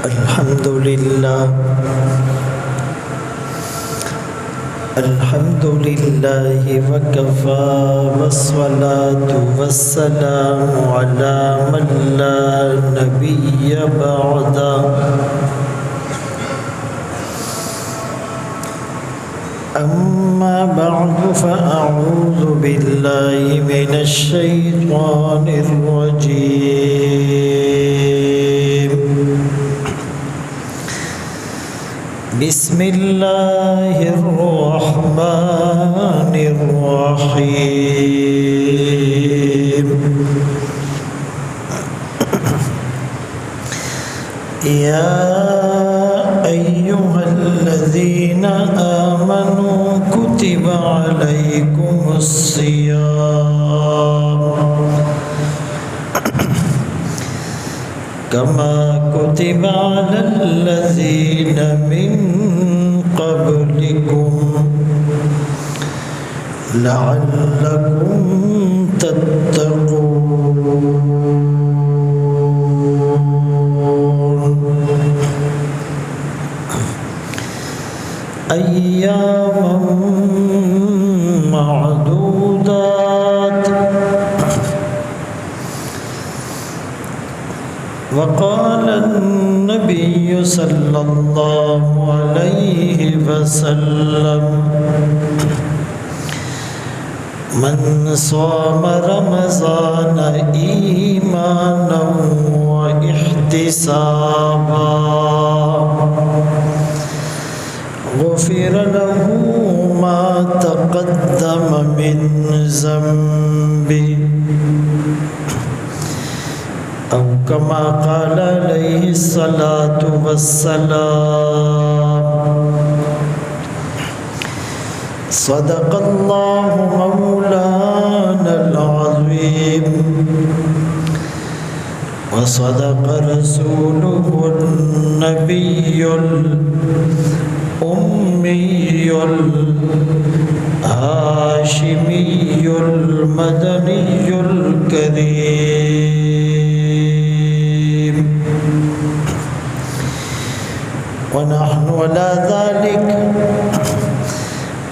الحمد لله وكفى والصلاة والسلام على من لا نبي بعده أما بعد فأعوذ بالله من الشيطان الرجيم بسم الله الرحمن الرحيم يا أيها الذين آمنوا كتب عليكم الصيام كما كتب على الذين من قبلكم لعلكم تتقون أياما معدودات وقال النبي صلى الله عليه وسلم من صام رمضان إيمانا واحتسابا غفر له ما تقدم من ذنبه أو كما قال عليه الصلاة والسلام صدق الله مولانا العظيم وصدق رسوله النبي الأمي الهاشمي المدني الكريم ونحن على ذلك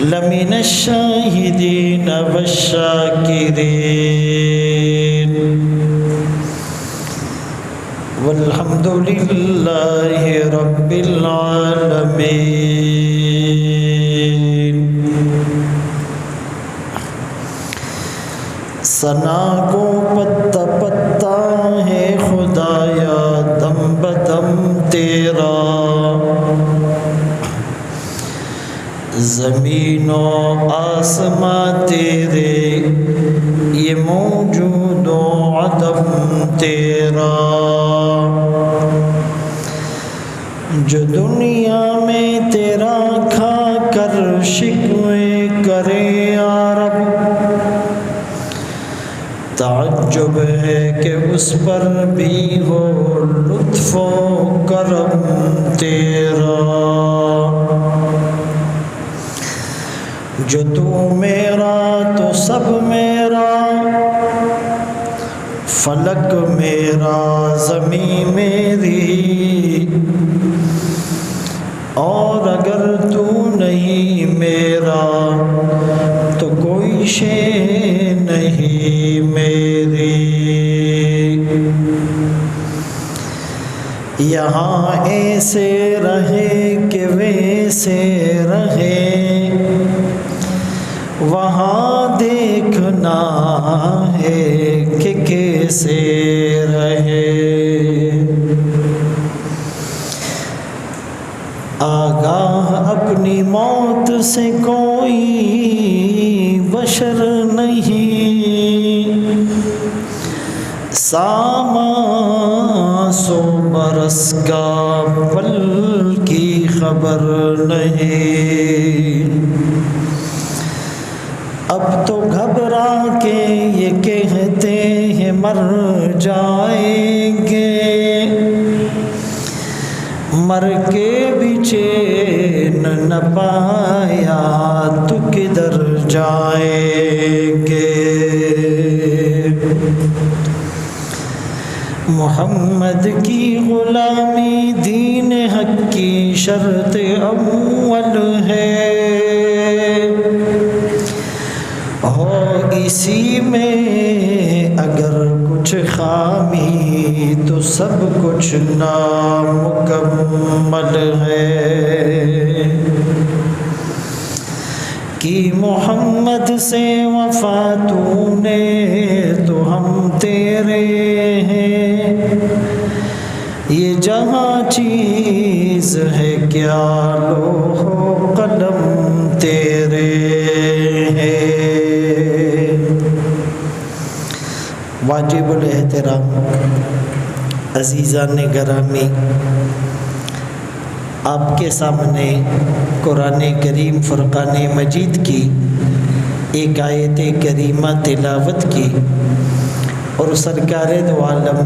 لمن الشاهدين والشاكرين والحمد لله رب العالمين ثنا کو پتا پتا ہے خدایا دم بدم تیرا زمین و آسماں تیرے یہ موجود و عدم تیرا جو دنیا میں تیرا کھا کر شکوے کرے یا رب تعجب ہے کہ اس پر بھی ہو لطف و کرم تیرا جو تو میرا تو سب میرا فلک میرا زمین میری اور اگر تو نہیں میرا تو کوئی شے نہیں میری یہاں ایسے رہے کہ ویسے رہے وہاں دیکھنا ہے کہ کیسے رہے آگاہ اپنی موت سے کوئی بشر نہیں ساما سو برس کا پل کی خبر نہیں اب تو گھبرا کے یہ کہتے ہیں مر جائیں گے مر کے بھی چین نہ پایا تو کدھر جائیں گے محمد کی غلامی دین حق کی شرط اول ہے، ہو اسی میں اگر کچھ خامی تو سب کچھ نامکمل ہے۔ کی محمد سے وفا تو نے تو ہم تیرے ہیں، یہ جہاں چیز ہے کیا لوح و قلم تیرے ہیں۔ واجب الاحترام عزیزان گرامی، آپ کے سامنے قرآن کریم فرقان مجید کی ایک آیت کریمہ تلاوت کی، اور سرکار دو عالم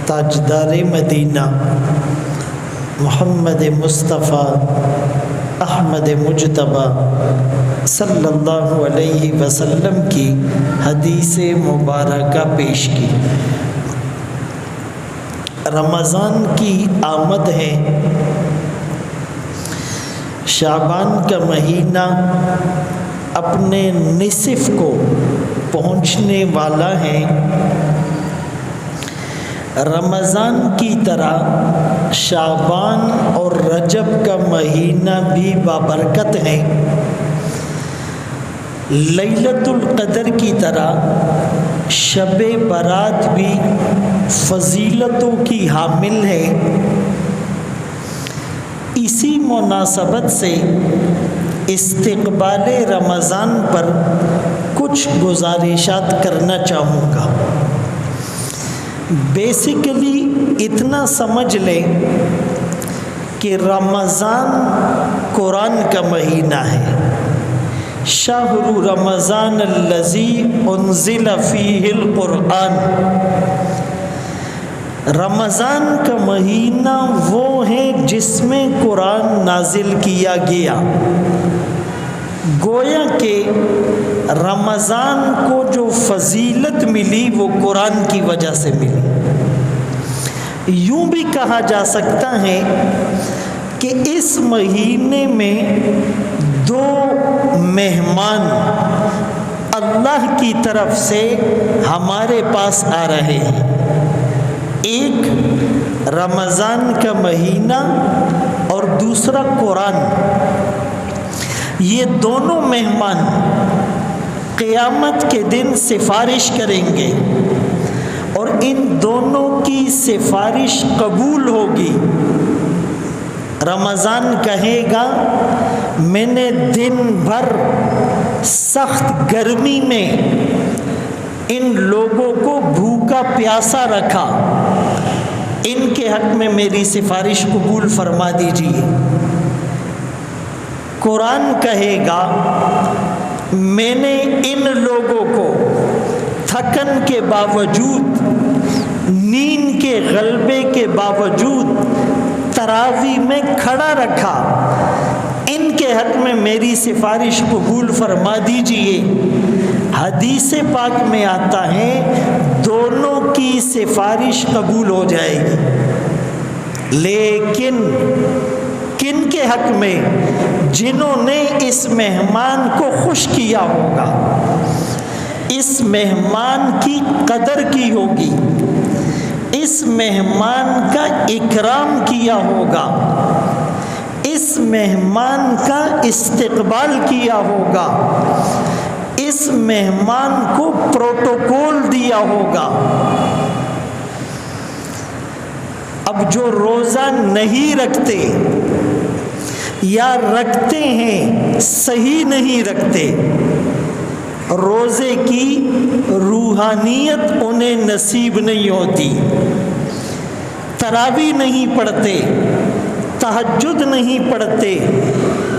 تاجدار مدینہ محمد مصطفیٰ احمد مجتبیٰ صلی اللہ علیہ وسلم کی حدیث مبارکہ پیش کی۔ رمضان کی آمد ہے، شعبان کا مہینہ اپنے نصف کو پہنچنے والا ہے۔ رمضان کی طرح شعبان اور رجب کا مہینہ بھی بابرکت ہے۔ لیلۃ القدر کی طرح شب برات بھی فضیلتوں کی حامل ہے۔ اسی مناسبت سے استقبال رمضان پر کچھ گزارشات کرنا چاہوں گا۔ بیسیکلی اتنا سمجھ لیں کہ رمضان قرآن کا مہینہ ہے۔ شہر رمضان الذی انزل فیہ القرآن، رمضان کا مہینہ وہ ہے جس میں قرآن نازل کیا گیا۔ گویا کہ رمضان کو جو فضیلت ملی وہ قرآن کی وجہ سے ملی۔ یوں بھی کہا جا سکتا ہے کہ اس مہینے میں دو مہمان اللہ کی طرف سے ہمارے پاس آ رہے ہیں، ایک رمضان کا مہینہ اور دوسرا قرآن۔ یہ دونوں مہمان قیامت کے دن سفارش کریں گے، اور ان دونوں کی سفارش قبول ہوگی۔ رمضان کہے گا میں نے دن بھر سخت گرمی میں ان لوگوں کو بھوکا پیاسا رکھا، ان کے حق میں میری سفارش قبول فرما دیجیے۔ قرآن کہے گا میں نے ان لوگوں کو تھکن کے باوجود، نیند کے غلبے کے باوجود تراویح میں کھڑا رکھا، ان کے حق میں میری سفارش قبول فرما دیجیے۔ حدیث پاک میں آتا ہے دونوں کی سفارش قبول ہو جائے گی، لیکن کن کے حق میں؟ جنہوں نے اس مہمان کو خوش کیا ہوگا، اس مہمان کی قدر کی ہوگی، اس مہمان کا اکرام کیا ہوگا، اس مہمان کا استقبال کیا ہوگا، اس مہمان کو پروٹوکول دیا ہوگا۔ اب جو روزہ نہیں رکھتے یا رکھتے ہیں صحیح نہیں رکھتے، روزے کی روحانیت انہیں نصیب نہیں ہوتی، تراویح نہیں پڑھتے، تہجد نہیں پڑھتے،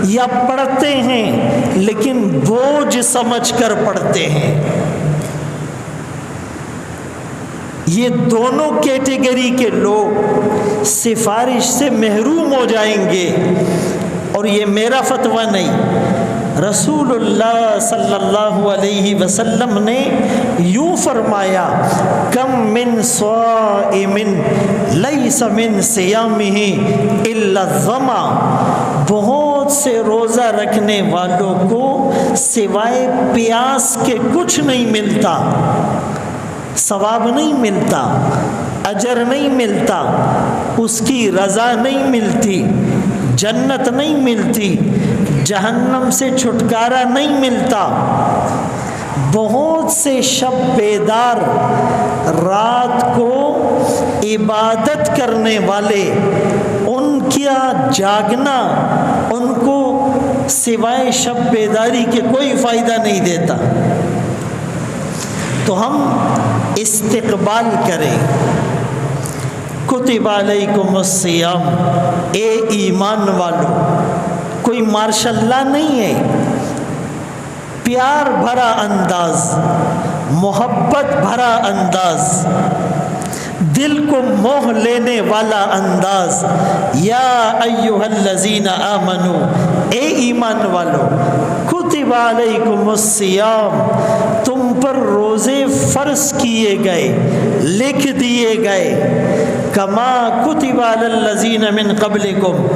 یا پڑھتے ہیں لیکن بوجھ سمجھ کر پڑھتے ہیں۔ یہ دونوں کیٹیگری کے لوگ سفارش سے محروم ہو جائیں گے، اور یہ میرا فتویٰ نہیں، رسول اللہ صلی اللہ علیہ وسلم نے یوں فرمایا، کم من صائم لیس من صیامہ الا الظما، بہت سے روزہ رکھنے والوں کو سوائے پیاس کے کچھ نہیں ملتا، ثواب نہیں ملتا، اجر نہیں ملتا، اس کی رضا نہیں ملتی، جنت نہیں ملتی، جہنم سے چھٹکارا نہیں ملتا۔ بہت سے شب بیدار رات کو عبادت کرنے والے، ان کا جاگنا ان کو سوائے شب بیداری کے کوئی فائدہ نہیں دیتا۔ تو ہم استقبال کریں، کتب علیکم الصیام، اے ایمان والو، کوئی ماشاء اللہ نہیں ہے، پیار بھرا انداز، محبت بھرا انداز، دل کو موہ لینے والا انداز، یا ایھا الذین آمنو، اے ایمان والو، کتب علیکم الصیام، تم پر روزے فرض کیے گئے، لکھ دیے گئے، کما کتب علی الذین من قبلکم،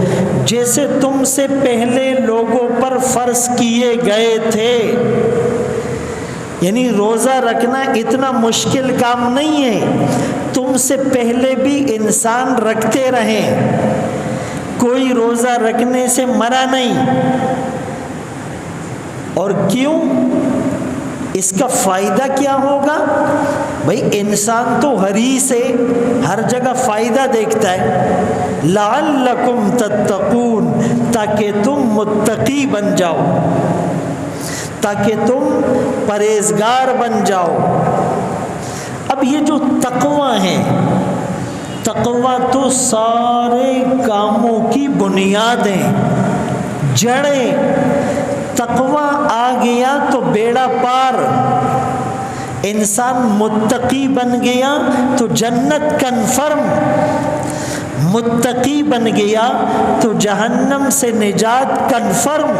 جیسے تم سے پہلے لوگوں پر فرض کیے گئے تھے۔ یعنی روزہ رکھنا اتنا مشکل کام نہیں ہے، تم سے پہلے بھی انسان رکھتے رہے، کوئی روزہ رکھنے سے مرا نہیں۔ اور کیوں؟ اس کا فائدہ کیا ہوگا؟ بھئی انسان تو حریص ہے، ہر جگہ فائدہ دیکھتا ہے، لعلکم تتقون، تاکہ تم متقی بن جاؤ، تاکہ تم پرہیزگار بن جاؤ۔ اب یہ جو تقوی ہے، تقوی تو سارے کاموں کی بنیادیں، جڑیں، تقوی آ گیا تو بیڑا پار، انسان متقی بن گیا تو جنت کنفرم، متقی بن گیا تو جہنم سے نجات کنفرم،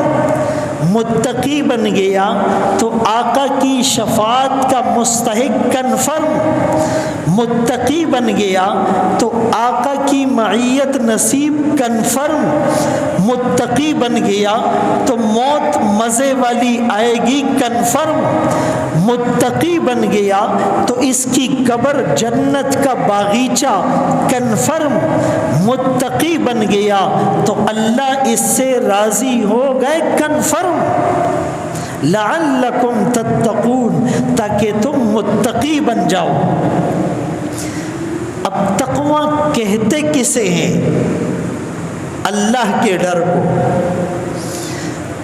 متقی بن گیا تو آقا کی شفاعت کا مستحق کنفرم، متقی بن گیا تو آقا کی معیت نصیب کنفرم، متقی بن گیا تو موت مزے والی آئے گی کنفرم، متقی بن گیا تو اس کی قبر جنت کا باغیچہ کنفرم، متقی بن گیا تو اللہ اس سے راضی ہو گئے کنفرم۔ لعلکم تتقون، تاکہ تم متقی بن جاؤ۔ اب تقوی کہتے کسے ہیں؟ اللہ کے ڈر کو۔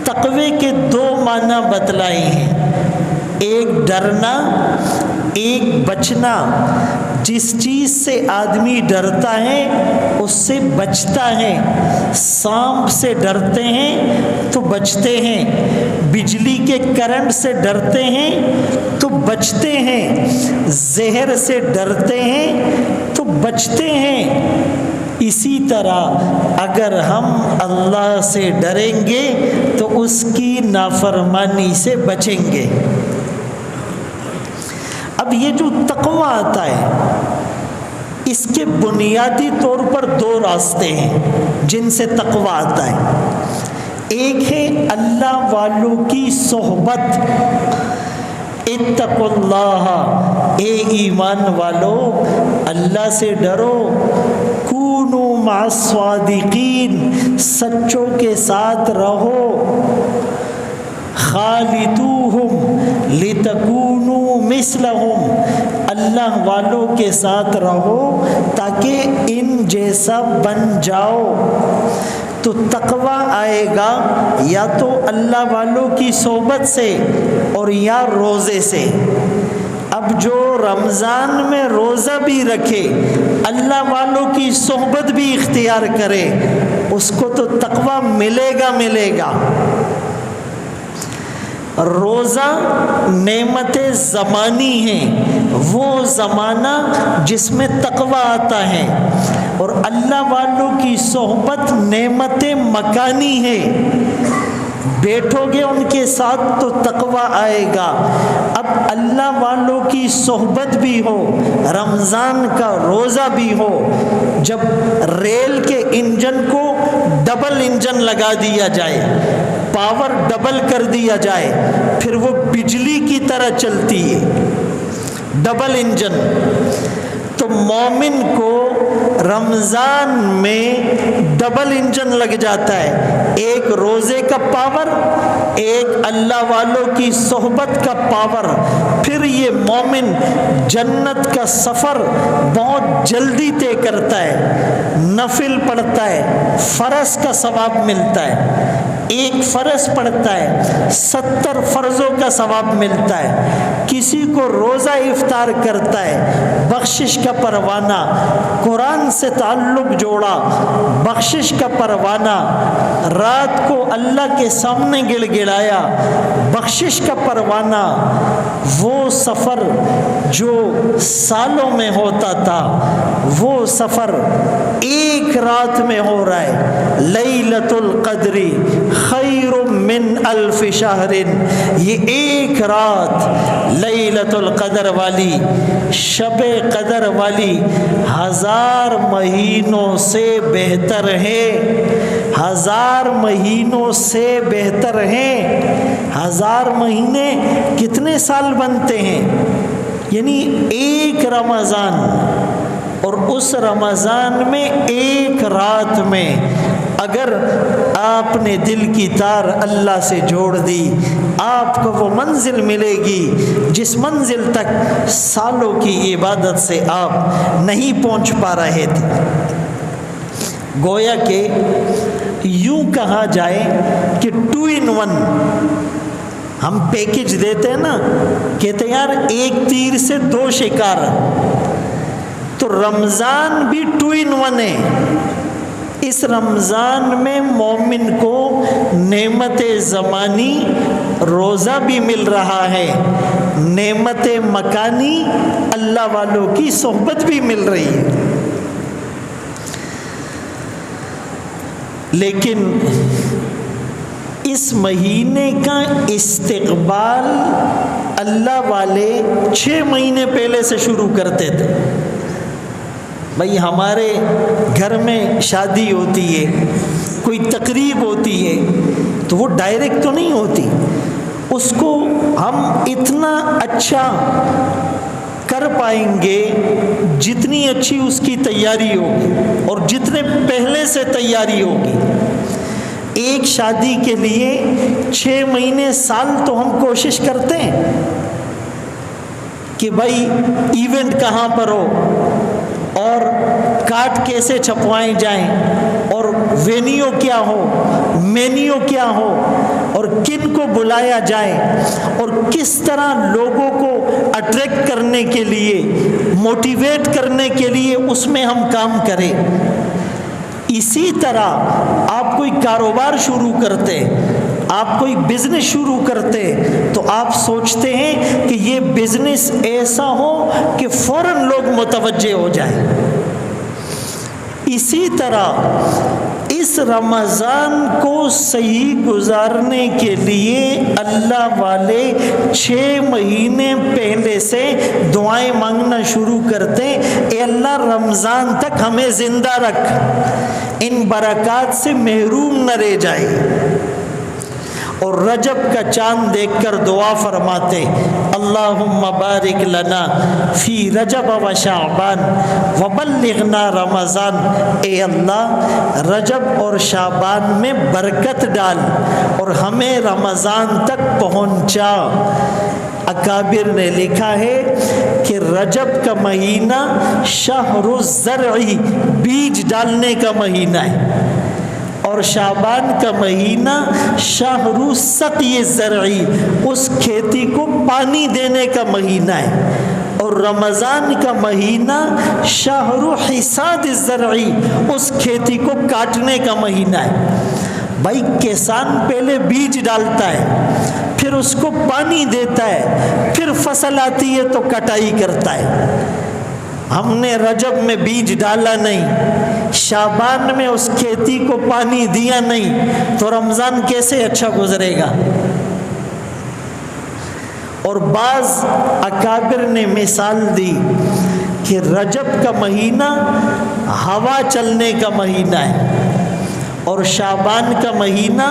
تقوی کے دو معنی بتلائے ہیں، ایک ڈرنا، ایک بچنا۔ جس چیز سے آدمی ڈرتا ہے اس سے بچتا ہے، سانپ سے ڈرتے ہیں تو بچتے ہیں، بجلی کے کرنٹ سے ڈرتے ہیں تو بچتے ہیں، زہر سے ڈرتے ہیں تو بچتے ہیں۔ اسی طرح اگر ہم اللہ سے ڈریں گے تو اس کی نافرمانی سے بچیں گے۔ اب یہ جو تقوی آتا ہے، اس کے بنیادی طور پر دو راستے ہیں جن سے تقوی آتا ہے۔ ایک ہے اللہ والوں کی صحبت، اتقوا اللہ، اے ایمان والو اللہ سے ڈرو، کونوا مع الصادقین، سچوں کے ساتھ رہو، خالطوہم لتکونوا مثلہم، اللہ والوں کے ساتھ رہو تاکہ ان جیسا بن جاؤ۔ تو تقوی آئے گا یا تو اللہ والوں کی صحبت سے اور یا روزے سے۔ اب جو رمضان میں روزہ بھی رکھے، اللہ والوں کی صحبت بھی اختیار کرے، اس کو تو تقوی ملے گا۔ روزہ نعمت زمانی ہے، وہ زمانہ جس میں تقوی آتا ہے، اور اللہ والوں کی صحبت نعمت مکانی ہے، بیٹھو گے ان کے ساتھ تو تقویٰ آئے گا۔ اب اللہ والوں کی صحبت بھی ہو، رمضان کا روزہ بھی ہو، جب ریل کے انجن کو ڈبل انجن لگا دیا جائے، پاور ڈبل کر دیا جائے، پھر وہ بجلی کی طرح چلتی ہے، ڈبل انجن۔ تو مومن کو رمضان میں ڈبل انجن لگ جاتا ہے، ایک روزے کا پاور، ایک اللہ والوں کی صحبت کا پاور، پھر یہ مومن جنت کا سفر بہت جلدی طے کرتا ہے، نفل پڑھتا ہے، فرض کا ثواب ملتا ہے، ایک فرض پڑھتا ہے 70 فرضوں کا ثواب ملتا ہے، کسی کو روزہ افطار کرتا ہے، بخشش کا پروانہ، قرآن سے تعلق جوڑا، بخشش کا پروانہ، رات کو اللہ کے سامنے گڑ گڑایا، بخشش کا پروانہ، وہ سفر جو سالوں میں ہوتا تھا وہ سفر ایک رات میں ہو رہا ہے۔ لیلۃ القدر خیر من الف شہر، یہ ایک رات لیلۃ القدر والی، شب قدر والی 1000 مہینوں سے بہتر ہے، 1000 مہینوں سے بہتر ہیں۔ 1000 مہینے کتنے سال بنتے ہیں؟ یعنی ایک رمضان، اور اس رمضان میں ایک رات میں اگر آپ نے دل کی تار اللہ سے جوڑ دی، آپ کو وہ منزل ملے گی جس منزل تک سالوں کی عبادت سے آپ نہیں پہنچ پا رہے تھے۔ گویا کہ یوں کہا جائے کہ 2 in 1 ہم پیکج دیتے ہیں نا، کہتے ہیں یار ایک تیر سے 2 شکار، تو رمضان بھی 2 in 1 ہے۔ اس رمضان میں مومن کو نعمت زمانی روزہ بھی مل رہا ہے، نعمت مکانی اللہ والوں کی صحبت بھی مل رہی ہے۔ لیکن اس مہینے کا استقبال اللہ والے 6 مہینے پہلے سے شروع کرتے تھے۔ بھائی ہمارے گھر میں شادی ہوتی ہے، کوئی تقریب ہوتی ہے، تو وہ ڈائریکٹ تو نہیں ہوتی، اس کو ہم اتنا اچھا کر پائیں گے جتنی اچھی اس کی تیاری ہوگی اور جتنے پہلے سے تیاری ہوگی۔ ایک شادی کے لیے 6 مہینے سال تو ہم کوشش کرتے ہیں کہ بھائی ایونٹ کہاں پر ہو، اور کارڈ کیسے چھپوائے جائیں، اور وینیو کیا ہو، مینیو کیا ہو، اور کن کو بلایا جائے، اور کس طرح لوگوں کو اٹریکٹ کرنے کے لیے، موٹیویٹ کرنے کے لیے اس میں ہم کام کریں۔ اسی طرح آپ کوئی کاروبار شروع کرتے، آپ کوئی بزنس شروع کرتے، تو آپ سوچتے ہیں کہ یہ بزنس ایسا ہو کہ فوراً لوگ متوجہ ہو جائیں۔ اسی طرح اس رمضان کو صحیح گزارنے کے لیے اللہ والے 6 مہینے پہلے سے دعائیں مانگنا شروع کرتے، اے اللہ رمضان تک ہمیں زندہ رکھ، ان برکات سے محروم نہ رہ جائے۔ اور رجب کا چاند دیکھ کر دعا فرماتے، اللہم بارک لنا فی رجب و شعبان وبلغنا رمضان، اے اللہ رجب اور شعبان میں برکت ڈال اور ہمیں رمضان تک پہنچا۔ اکابر نے لکھا ہے کہ رجب کا مہینہ شہر الزرع، بیج ڈالنے کا مہینہ ہے، اور شعبان کا مہینہ شہر سقی الزرعی، اس کھیتی کو پانی دینے کا مہینہ ہے، اور رمضان کا مہینہ شہر حصاد الزرعی، اس کھیتی کو کاٹنے کا مہینہ ہے۔ بھائی کسان پہلے بیج ڈالتا ہے، پھر اس کو پانی دیتا ہے، پھر فصل آتی ہے تو کٹائی کرتا ہے۔ ہم نے رجب میں بیج ڈالا نہیں، شعبان میں اس کھیتی کو پانی دیا نہیں تو رمضان کیسے اچھا گزرے گا؟ اور بعض اکابر نے مثال دی کہ رجب کا مہینہ ہوا چلنے کا مہینہ ہے اور شعبان کا مہینہ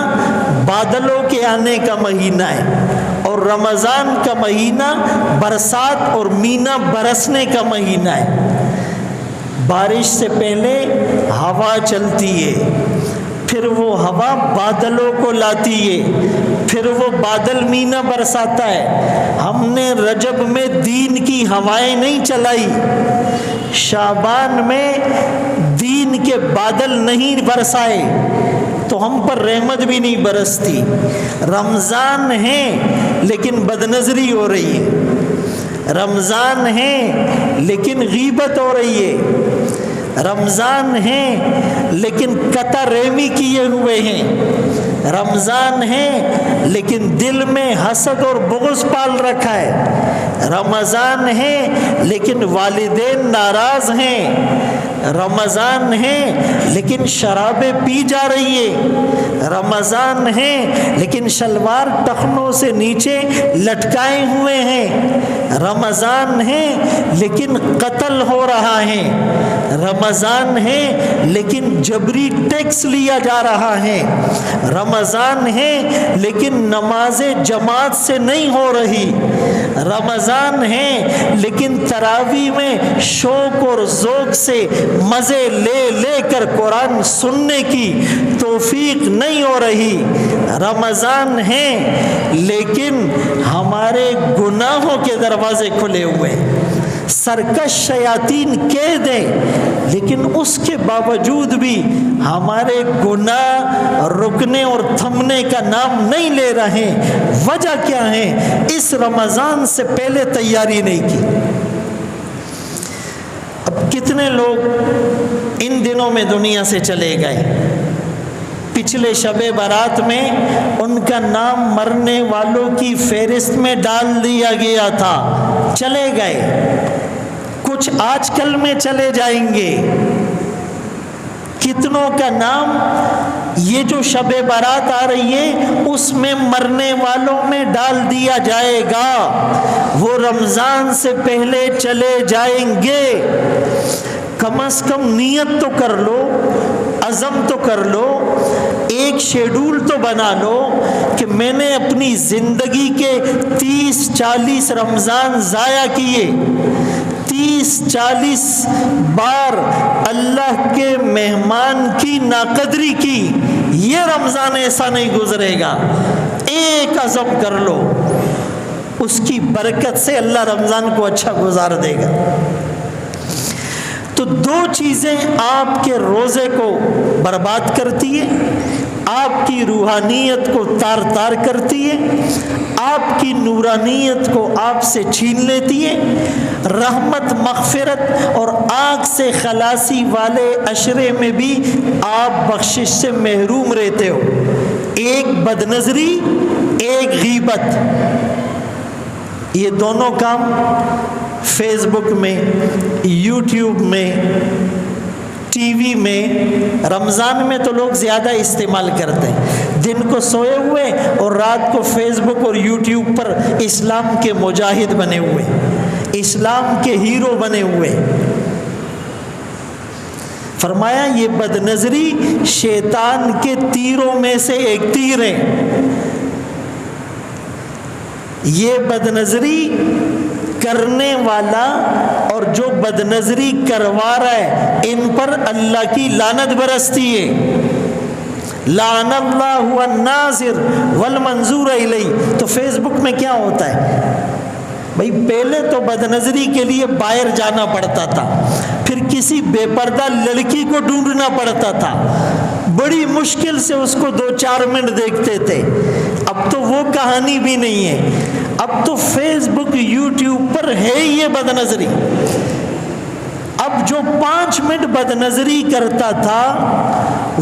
بادلوں کے آنے کا مہینہ ہے اور رمضان کا مہینہ برسات اور مینا برسنے کا مہینہ ہے۔ بارش سے پہلے ہوا چلتی ہے، پھر وہ ہوا بادلوں کو لاتی ہے، پھر وہ بادل مینا برساتا ہے۔ ہم نے رجب میں دین کی ہوائیں نہیں چلائی، شعبان میں دین کے بادل نہیں برسائے تو ہم پر رحمت بھی نہیں برستی۔ رمضان ہے لیکن بدنظری ہو رہی ہے، رمضان ہے لیکن غیبت ہو رہی ہے، رمضان ہے لیکن قطع رحمی کیے ہوئے ہیں، رمضان ہے لیکن دل میں حسد اور بغض پال رکھا ہے، رمضان ہے لیکن والدین ناراض ہیں، رمضان ہے لیکن شرابیں پی جا رہی ہے، رمضان ہے لیکن شلوار ٹخنوں سے نیچے لٹکائے ہوئے ہیں، رمضان ہے لیکن قتل ہو رہا ہے، رمضان ہے لیکن جبری ٹیکس لیا جا رہا ہے، رمضان ہے لیکن نماز جماعت سے نہیں ہو رہی، رمضان ہے لیکن تراویح میں شوق اور ذوق سے مزے لے لے کر قرآن سننے کی توفیق نہیں ہو رہی، رمضان ہے لیکن ہمارے گناہوں کے دروازے کھلے ہوئے، سرکش شیاطین کہہ دیں لیکن اس کے باوجود بھی ہمارے گناہ رکنے اور تھمنے کا نام نہیں لے رہے۔ وجہ کیا ہے؟ اس رمضان سے پہلے تیاری نہیں کی۔ اب کتنے لوگ ان دنوں میں دنیا سے چلے گئے، پچھلے شب برات میں ان کا نام مرنے والوں کی فہرست میں ڈال دیا گیا تھا، چلے گئے، کچھ آج کل میں چلے جائیں گے، کتنوں کا نام یہ جو شب برات آ رہی ہے اس میں مرنے والوں میں ڈال دیا جائے گا، وہ رمضان سے پہلے چلے جائیں گے۔ کم از کم نیت تو کر لو، عزم تو کر لو، ایک شیڈول تو بنا لو کہ میں نے اپنی زندگی کے 30-40 رمضان ضائع کیے، 30-40 بار اللہ کے مہمان کی ناقدری کی، یہ رمضان ایسا نہیں گزرے گا۔ ایک عزم کر لو، اس کی برکت سے اللہ رمضان کو اچھا گزار دے گا۔ تو دو چیزیں آپ کے روزے کو برباد کرتی ہے، آپ کی روحانیت کو تار تار کرتی ہے، آپ کی نورانیت کو آپ سے چھین لیتی ہے۔ رحمت، مغفرت اور آگ سے خلاصی والے عشرے میں بھی آپ بخشش سے محروم رہتے ہو۔ ایک بدنظری، ایک غیبت، یہ دونوں کام فیس بک میں، یوٹیوب میں، ٹی وی میں رمضان میں تو لوگ زیادہ استعمال کرتے ہیں، دن کو سوئے ہوئے اور رات کو فیس بک اور یوٹیوب پر اسلام کے مجاہد بنے ہوئے، اسلام کے ہیرو بنے ہوئے۔ فرمایا یہ بدنظری شیطان کے تیروں میں سے ایک تیر ہے، یہ بدنظری کرنے والا اور جو بدنظری کروا رہا ہے ان پر اللہ کی لعنت برستی ہے۔ لعن اللہ الناظر والمنظور الیہ۔ تو فیس بک میں کیا ہوتا ہے بھائی؟ پہلے تو بدنظری کے لیے باہر جانا پڑتا تھا، پھر کسی بے پردہ لڑکی کو ڈھونڈنا پڑتا تھا، بڑی مشکل سے اس کو 2-4 منٹ دیکھتے تھے۔ اب تو وہ کہانی بھی نہیں ہے، اب تو فیس بک یوٹیوب پر ہے یہ بدنظری۔ اب جو 5 منٹ بدنظری کرتا تھا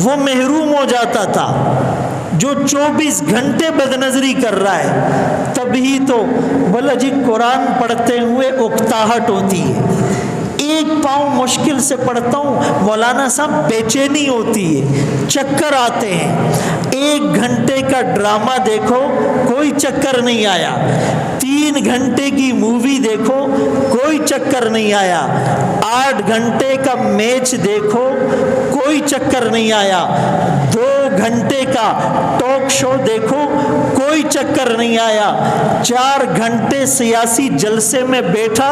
وہ محروم ہو جاتا تھا، جو 24 گھنٹے بدنظری کر رہا ہے تبھی تو بولا جی قرآن پڑھتے ہوئے اکتاہٹ ہوتی ہے۔ ایک پاؤں مشکل سے پڑھتا ہوں مولانا صاحب بےچینی ہوتی ہے، چکر آتے ہیں۔ 1 گھنٹے کا ڈرامہ دیکھو کوئی چکر نہیں آیا، 3 گھنٹے کی مووی دیکھو کوئی چکر نہیں آیا، 8 گھنٹے کا میچ دیکھو کوئی چکر نہیں آیا، 2 گھنٹے کا ٹاک شو دیکھو کوئی چکر نہیں آیا، 4 گھنٹے سیاسی جلسے میں بیٹھا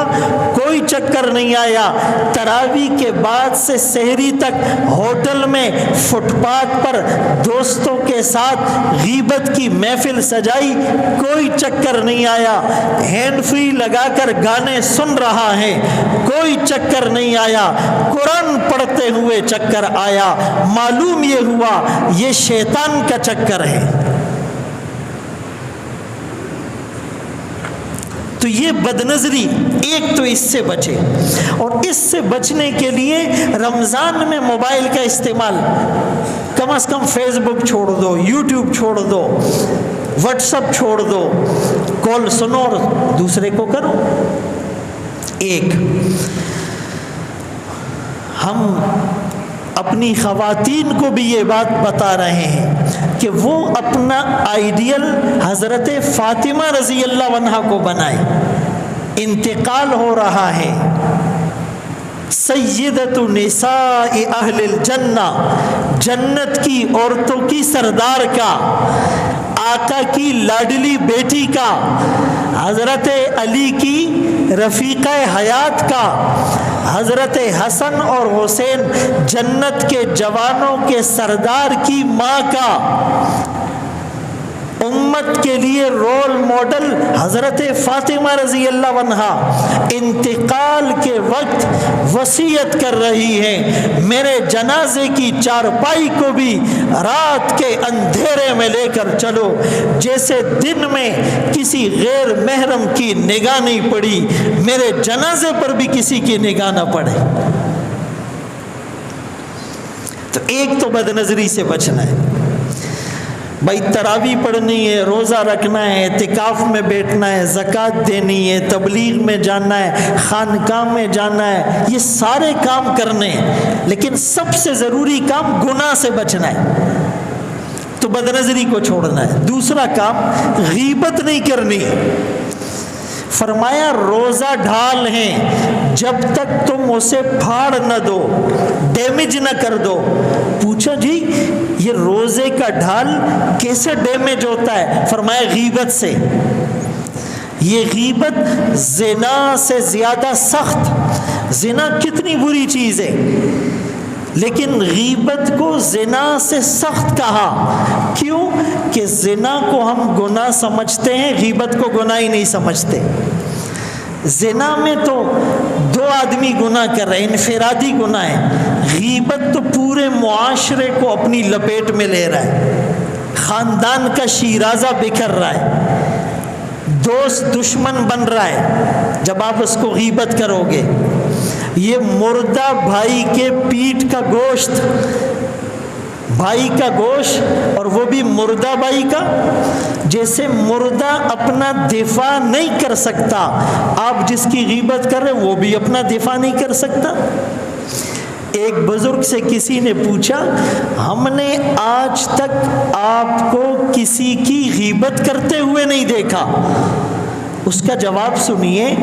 کوئی چکر نہیں آیا، تراویح کے بعد سے سحری تک ہوٹل میں فٹ پاتھ پر دوستوں کے ساتھ غیبت کی محفل سجائی کوئی چکر نہیں آیا، ہینڈ فری لگا کر گانے سن رہا ہے کوئی چکر نہیں آیا، قرآن پڑھتے ہوئے چکر آیا، معلوم یہ ہوا یہ شیطان کا چکر ہے۔ تو یہ بد نظری ایک تو اس سے بچے، اور اس سے بچنے کے لیے رمضان میں موبائل کا استعمال کم از کم فیس بک چھوڑ دو، یوٹیوب چھوڑ دو، واٹس ایپ چھوڑ دو، کال سنو اور دوسرے کو کرو۔ ایک ہم اپنی خواتین کو بھی یہ بات بتا رہے ہیں کہ وہ اپنا آئیڈیل حضرت فاطمہ رضی اللہ عنہا کو بنائے، انتقال ہو رہا ہے، سیدۃ نساء اہل الجنہ، جنت کی عورتوں کی سردار کا، آقا کی لاڈلی بیٹی کا، حضرت علی کی رفیقہ حیات کا، حضرت حسن اور حسین جنت کے جوانوں کے سردار کی ماں کا، امت کے لیے رول ماڈل حضرت فاطمہ رضی اللہ عنہا انتقال کے وقت وصیت کر رہی ہیں میرے جنازے کی چارپائی کو بھی رات کے اندھیرے میں لے کر چلو، جیسے دن میں کسی غیر محرم کی نگاہ نہیں پڑی میرے جنازے پر بھی کسی کی نگاہ نہ پڑے۔ تو ایک تو بد نظری سے بچنا ہے، بھائی تراویح پڑھنی ہے، روزہ رکھنا ہے، اعتکاف میں بیٹھنا ہے، زکوٰۃ دینی ہے، تبلیغ میں جانا ہے، خانقاہ میں جانا ہے، یہ سارے کام کرنے ہیں، لیکن سب سے ضروری کام گناہ سے بچنا ہے، تو بد نظری کو چھوڑنا ہے۔ دوسرا کام غیبت نہیں کرنی، فرمایا روزہ ڈھال ہیں جب تک تم اسے پھاڑ نہ دو، ڈیمیج نہ کر دو۔ پوچھا جی یہ روزے کا ڈھال کیسے ڈیمیج ہوتا ہے؟ فرمایا غیبت سے۔ یہ غیبت زنا سے زیادہ سخت، زنا کتنی بری چیز ہے لیکن غیبت کو زنا سے سخت کہا، کیوں کہ زنا کو ہم گناہ سمجھتے ہیں، غیبت کو گناہ ہی نہیں سمجھتے۔ زنا میں تو 2 آدمی گناہ کر رہے ہیں، انفرادی گناہ ہے، غیبت تو پورے معاشرے کو اپنی لپیٹ میں لے رہا ہے، خاندان کا شیرازہ بکھر رہا ہے، دوست دشمن بن رہا ہے جب آپ اس کو غیبت کرو گے۔ یہ مردہ بھائی کے پیٹھ کا گوشت، بھائی کا گوشت، اور وہ بھی مردہ بھائی کا، جیسے مردہ اپنا دفاع نہیں کر سکتا، آپ جس کی غیبت کر رہے ہیں وہ بھی اپنا دفاع نہیں کر سکتا۔ ایک بزرگ سے کسی نے پوچھا ہم نے آج تک آپ کو کسی کی غیبت کرتے ہوئے نہیں دیکھا، اس کا جواب سنیے،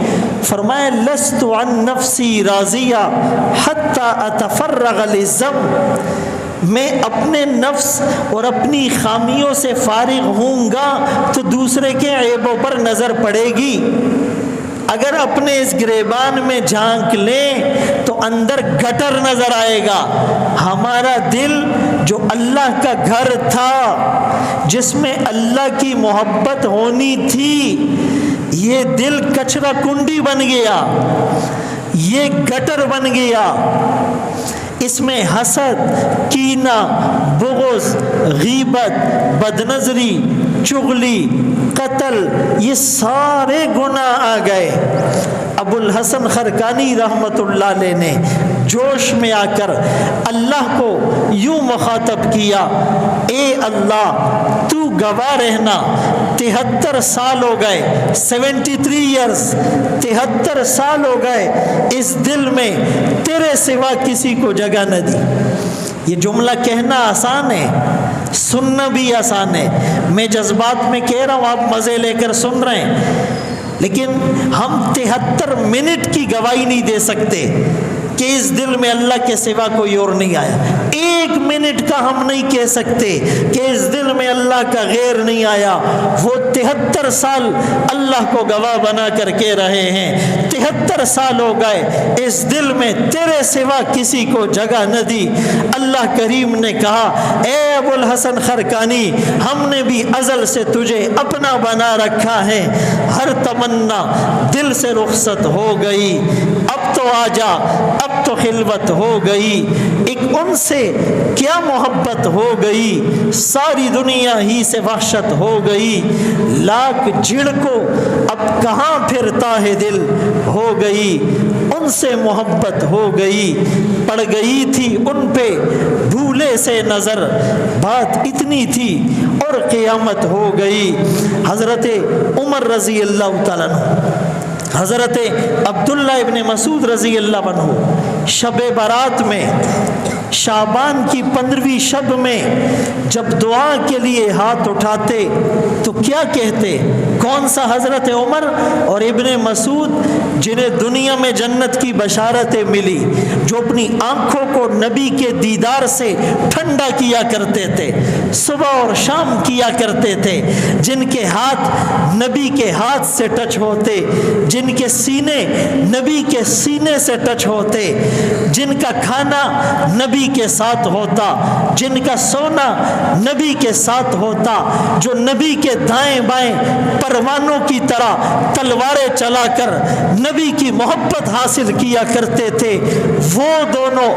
فرمایا لست عن نفسی راضیہ حتی اتفرغ للذم، میں اپنے نفس اور اپنی خامیوں سے فارغ ہوں گا تو دوسرے کے عیبوں پر نظر پڑے گی۔ اگر اپنے اس گریبان میں جھانک لیں تو اندر گٹر نظر آئے گا۔ ہمارا دل جو اللہ کا گھر تھا، جس میں اللہ کی محبت ہونی تھی، یہ دل کچرا کنڈی بن گیا، یہ گٹر بن گیا، اس میں حسد، کینہ، بغض، غیبت، بدنظری، چغلی، قتل، یہ سارے گناہ آ گئے۔ ابو الحسن خرقانی رحمت اللہ علیہ نے جوش میں آ کر اللہ کو یوں مخاطب کیا، اے اللہ تو گواہ رہنا 73 سال ہو گئے، 73 ایئرز، 73 سال ہو گئے اس دل میں تیرے سوا کسی کو جگہ نہ دی۔ یہ جملہ کہنا آسان ہے، سننا بھی آسان ہے۔ میں جذبات میں کہہ رہا ہوں، آپ مزے لے کر سن رہے ہیں، لیکن ہم 73 منٹ کی گواہی نہیں دے سکتے کہ اس دل میں اللہ کے سوا کوئی اور نہیں آیا۔ 1 منٹ کا ہم نہیں کہہ سکتے کہ اس دل میں اللہ کا غیر نہیں آیا۔ وہ 73 سال اللہ کو گواہ بنا کر کہہ رہے ہیں 73 سال ہو گئے اس دل میں تیرے سوا کسی کو جگہ نہ دی۔ اللہ کریم نے کہا، اے ابو الحسن خرقانی، ہم نے بھی ازل سے تجھے اپنا بنا رکھا ہے، ہر تمنا دل سے رخصت ہو گئی، اب تو آجا، اب تو خلوت ہو گئی۔ ایک ان سے کیا محبت ہو گئی، ساری دنیا ہی سے وحشت ہو گئی، لاکھ جھڑکو اب کہاں پھرتا ہے دل ہو گئی، ان سے محبت ہو گئی، پڑ گئی تھی ان پہ بھولے سے نظر، بات اتنی تھی اور قیامت ہو گئی۔ حضرت عمر رضی اللہ تعالیٰ عنہ، حضرت عبداللہ ابن مسعود رضی اللہ عنہ شب برات میں، شعبان کی 15ویں شب میں جب دعا کے لیے ہاتھ اٹھاتے تو کیا کہتے؟ کون سا حضرت عمر اور ابن مسعود جنہیں دنیا میں جنت کی بشارتیں ملی، جو اپنی آنکھوں کو نبی کے دیدار سے ٹھنڈا کیا کرتے تھے، صبح اور شام کیا کرتے تھے، جن کے ہاتھ نبی کے ہاتھ سے ٹچ ہوتے، جن کے سینے نبی کے سینے سے ٹچ ہوتے، جن کا کھانا نبی کے ساتھ ہوتا، جن کا سونا نبی کے ساتھ ہوتا، جو نبی کے دائیں بائیں پروانوں کی طرح تلواریں چلا کر نبی کی محبت حاصل کیا کرتے تھے، وہ دونوں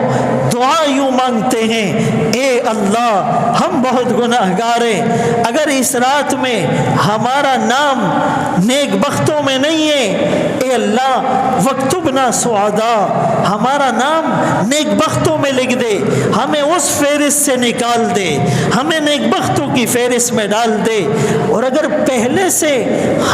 دعا یوں مانگتے ہیں، اے اللہ ہم بہت گناہگار ہیں، اگر اس رات میں ہمارا نام نیک بختوں میں نہیں ہے، اے اللہ وَاكْتُبْنَا سُعَدَاء، ہمارا نام نیک بختوں میں لکھ دے، ہمیں اس فہرست سے نکال دے، ہمیں نیک بختوں کی فہرست میں ڈال دے، اور اگر پہلے سے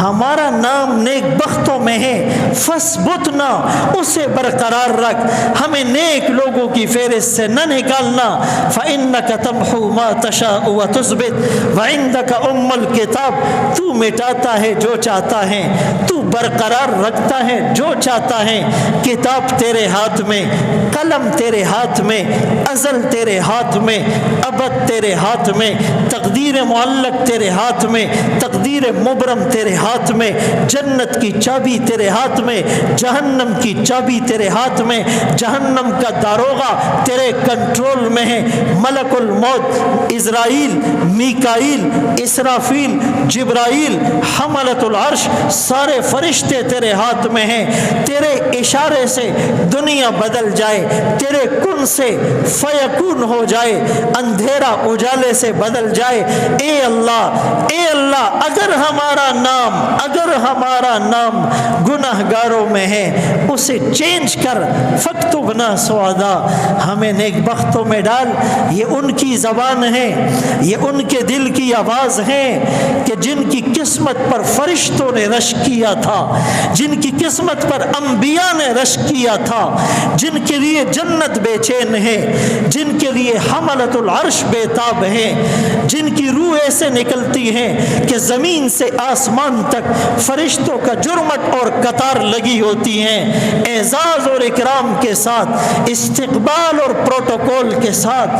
ہمارا نام نیک بختوں میں ہے فَاسْبُتْنَا، اسے برقرار رکھ، ہمیں نیک لوگوں کی فہرست سے نہ نکالنا، فَإِنَّكَ تَمْحُو مَا تَشَاءُ وَتُثْبِتُ وَعِندَكَ أُمُّ الْكِتَابِ، تو مٹاتا ہے جو چاہتا ہے، تو برقرار رکھتا ہے جو چاہتا ہے، کتاب تیرے ہاتھ میں، قلم تیرے ہاتھ میں، ازل تیرے ہاتھ میں، ابد تیرے ہاتھ میں، تقدیر معلق تیرے ہاتھ میں، تقدیر مبرم تیرے ہاتھ میں، جنت کی چابی تیرے ہاتھ میں، جہنم کی چابی تیرے ہاتھ میں، جہنم کا داروغہ تیرے کنٹرول میں ہے، ملک الموت عزرائیل، میکائیل، اسرافیل، جبرائیل، حملۃ العرش، سارے فرشتے تیرے ہاتھ میں ہیں، تیرے اشارے سے دنیا بدل جائے، تیرے کن سے فیکون ہو جائے، اندھیرا اجالے سے بدل جائے، اے اللہ اگر ہمارا نام گناہگاروں میں ہے اسے چینج کر، فَاكْتُبْنَا سُعَدَاء، ہمیں نیک بختوں میں ڈال۔ یہ ان کی زبان ہے، یہ ان کے دل کی آواز ہے کہ جن کی قسمت پر فرشتوں نے رشک کیا تھا، جن کی قسمت پر انبیاء نے رشک کیا تھا، جن کے لیے جنت بے چین ہے، جن کے لیے حملۃ العرش بے تاب ہے، جن کی روح ایسے نکلتی ہے کہ زمین سے آسمان تک فرشتوں کا جرمٹ اور قطار لگی ہوتی ہیں، اعزاز اور اکرام کے ساتھ، استقبال اور پروٹوکول کے ساتھ،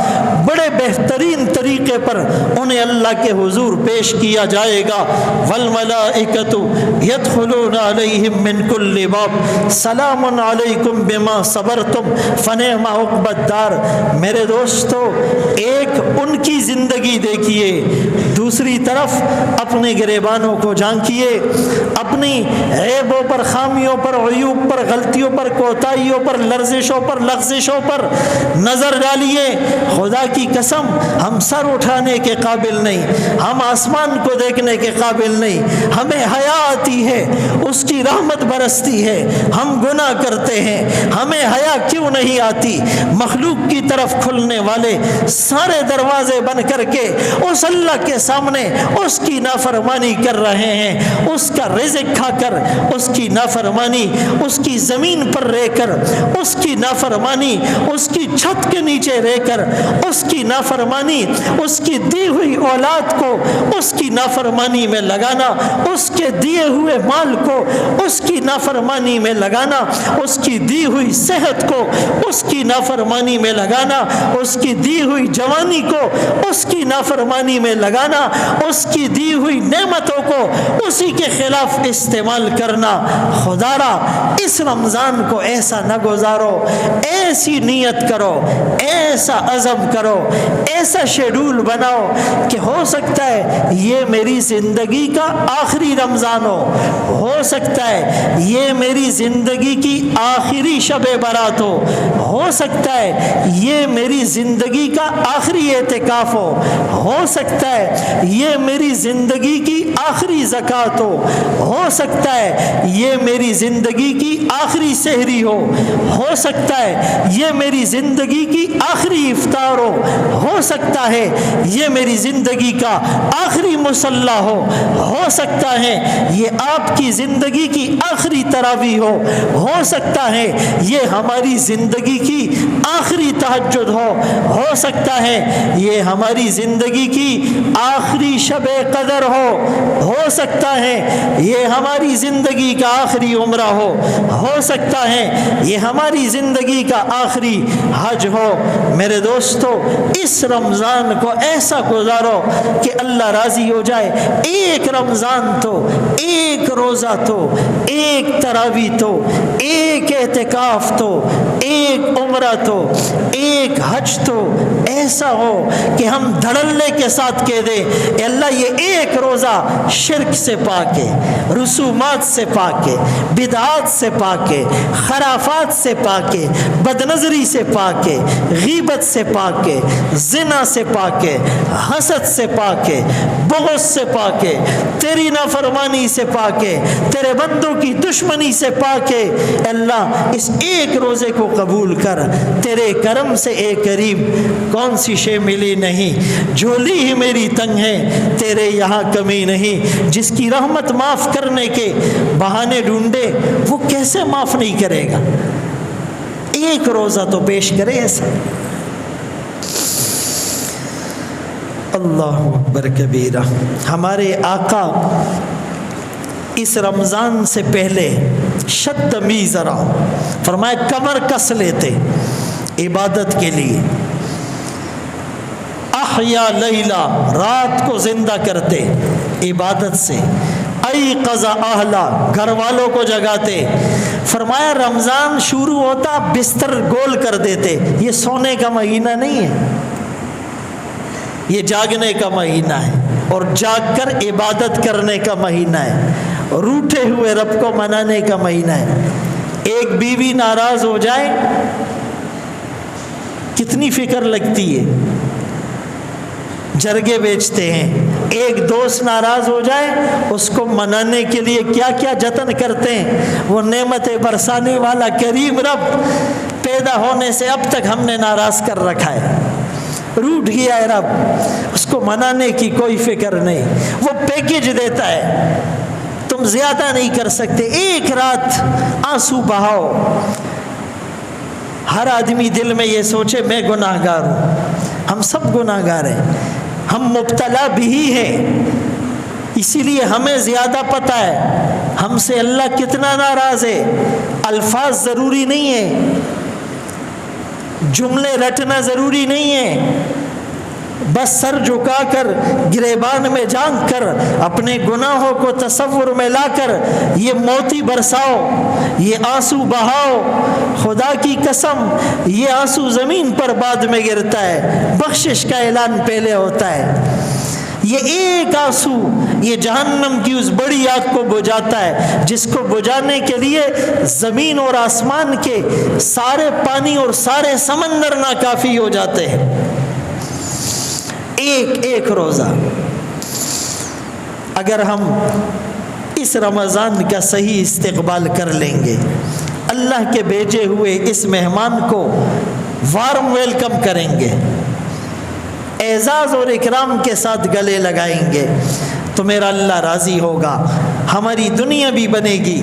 بڑے بہترین طریقے پر انہیں اللہ کے حضور پیش کیا جائے گا۔ والملائکۃ یدخلون علیہم من کل باب سلام علیکم بما صبرتم فنعم عقبی الدار۔ میرے دوستو، ایک ان کی زندگی دیکھیے، دوسری طرف اپنے گریبانوں کو جھانکیے، اپنی عیبوں پر، خامیوں پر، عیوب پر، غلطیوں پر، کوتاہیوں پر، لرزشوں پر، لغزشوں پر نظر ڈالیے۔ خدا کی قسم ہم سر اٹھانے کے قابل نہیں, ہم آسمان کو دیکھنے کے قابل نہیں, ہمیں حیا آتی ہے, اس کی رحمت برستی ہے, ہم گناہ کرتے ہیں, ہمیں حیا کیوں نہیں آتی؟ مخلوق کی طرف کھلنے والے سارے دروازے بند کر کے اس اللہ کے سامنے اس کی نافرمانی کر رہے ہیں, اس کا رزق کھا کر اس کی نافرمانی, اس کی زمین پر رہ کر اس کی نافرمانی, اس کی چھت کے نیچے رہ کر اس کی نافرمانی, اس کی دی ہوئی اولاد کو اس کی نافرمانی میں لگانا, اس کے دیے ہوئے مال کو اس کی نافرمانی میں لگانا, اس کی دی ہوئی صحت کو اس کی نافرمانی میں لگانا, اس کی دی ہوئی جوانی کو اس کی نافرمانی میں لگانا, اس کی دی ہوئی نعمتوں کو اسی کے خلاف استعمال کرنا. خدا را اس رمضان کو ایسا نہ گزارو, ایسی نیت کرو, ایسا عزم کرو, ایسا شیڈول بناؤ کہ ہو سکتا ہے یہ میری زندگی کا آخری رمضان ہو سکتا ہے یہ میری زندگی کی آخری شب برات ہو سکتا ہے یہ میری زندگی کا آخری اعتکاف ہو سکتا ہے یہ میری زندگی کی آخری زکوٰۃ ہو سکتا ہے یہ میری زندگی کی آخری سحری ہو سکتا ہے یہ میری زندگی کی آخری افطار ہو سکتا ہے یہ میری زندگی کا آخری مصلی ہو سکتا ہے یہ آپ کی زندگی کی آخری تراویح ہو سکتا ہے یہ ہماری زندگی کی آخری تہجد ہو سکتا ہے یہ ہماری زندگی کی آخری شب قدر ہو سکتا ہے یہ ہماری زندگی کا آخری عمرہ ہو سکتا ہے یہ ہماری زندگی کا آخری حج ہو. میرے دوستو, اس رمضان کو ایسا گزارو کہ اللہ راضی ہو جائے. ایک رمضان تو, ایک روزہ تو, ایک تراویح تو, ایک اعتکاف تو, ایک عمرہ تو, ایک حج تو ایسا ہو کہ ہم دھڑلے کے ساتھ کہہ دیں اے اللہ یہ ایک روزہ شرک سے پاک ہے, رسومات سے پاک ہے, بدعات سے پاک ہے, خرافات سے پاک ہے, بدنظری سے پاک ہے, غیبت سے پاک ہے, زنا سے پاک ہے, حسد سے پاک ہے, بغض سے پاک ہے, تیری نافرمانی سے پاک ہے, تیرے بندوں کی دشمنی سے پاک ہے. اللہ اس ایک روزے کو قبول کر, تیرے کرم سے اے کریم کون سی شے ملی نہیں, جھولی ہی میری تنگ ہے, تیرے یہاں کمی نہیں. جس کی رحمت معاف کرنے کے بہانے ڈھونڈے وہ کیسے معاف نہیں کرے گا؟ ایک روزہ تو پیش کرے ایسا. اللہ اکبر کبیرہ. ہمارے آقا اس رمضان سے پہلے شد میزرا فرمایا کمر کس لیتے عبادت کے لیے, احیا لیلا رات کو زندہ کرتے عبادت سے, ایقظ اہلا گھر والوں کو جگاتے. فرمایا رمضان شروع ہوتا بستر گول کر دیتے. یہ سونے کا مہینہ نہیں ہے, یہ جاگنے کا مہینہ ہے اور جاگ کر عبادت کرنے کا مہینہ ہے, روٹھے ہوئے رب کو منانے کا مہینہ ہے. ایک بیوی ناراض ہو جائے کتنی فکر لگتی ہے, جرگے بیچتے ہیں. ایک دوست ناراض ہو جائے اس کو منانے کے لیے کیا کیا جتن کرتے ہیں. وہ نعمتیں برسانے والا کریم رب پیدا ہونے سے اب تک ہم نے ناراض کر رکھا ہے, روٹ گیا ہے رب, اس کو منانے کی کوئی فکر نہیں. وہ پیکج دیتا ہے, تم زیادہ نہیں کر سکتے, ایک رات آنسو بہاؤ. ہر آدمی دل میں یہ سوچے میں گناہ گار ہوں, ہم سب گناہ گار ہیں, ہم مبتلا بھی ہیں, اسی لیے ہمیں زیادہ پتہ ہے ہم سے اللہ کتنا ناراض ہے. الفاظ ضروری نہیں ہے, جملے رٹنا ضروری نہیں ہے, بس سر جھکا کر گریبان میں جھانک کر اپنے گناہوں کو تصور میں لا کر یہ موتی برساؤ, یہ آنسو بہاؤ. خدا کی قسم یہ آنسو زمین پر بعد میں گرتا ہے, بخشش کا اعلان پہلے ہوتا ہے. یہ ایک آنسو یہ جہنم کی اس بڑی آگ کو بجھاتا ہے جس کو بجھانے کے لیے زمین اور آسمان کے سارے پانی اور سارے سمندر ناکافی ہو جاتے ہیں. ایک ایک روزہ اگر ہم اس رمضان کا صحیح استقبال کر لیں گے، اللہ کے بھیجے ہوئے اس مہمان کو وارم ویلکم کریں گے، اعزاز اور اکرام کے ساتھ گلے لگائیں گے، تو میرا اللہ راضی ہوگا، ہماری دنیا بھی بنے گی،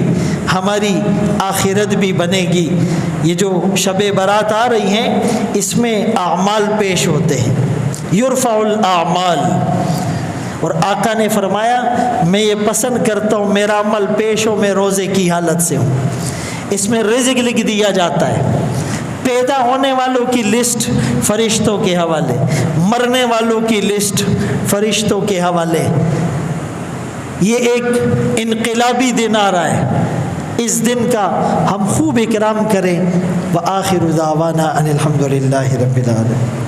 ہماری آخرت بھی بنے گی۔ یہ جو شب برات آ رہی ہیں اس میں اعمال پیش ہوتے ہیں، یرفع الاعمال، اور آقا نے فرمایا میں یہ پسند کرتا ہوں میرا عمل پیش ہو، میں روزے کی حالت سے ہوں۔ اس میں رزق لکھ دیا جاتا ہے، پیدا ہونے والوں کی لسٹ فرشتوں کے حوالے، مرنے والوں کی لسٹ فرشتوں کے حوالے۔ یہ ایک انقلابی دن آ رہا ہے، اس دن کا ہم خوب اکرام کریں۔ وآخر دعوانا ان الحمد للہ رب العالمین۔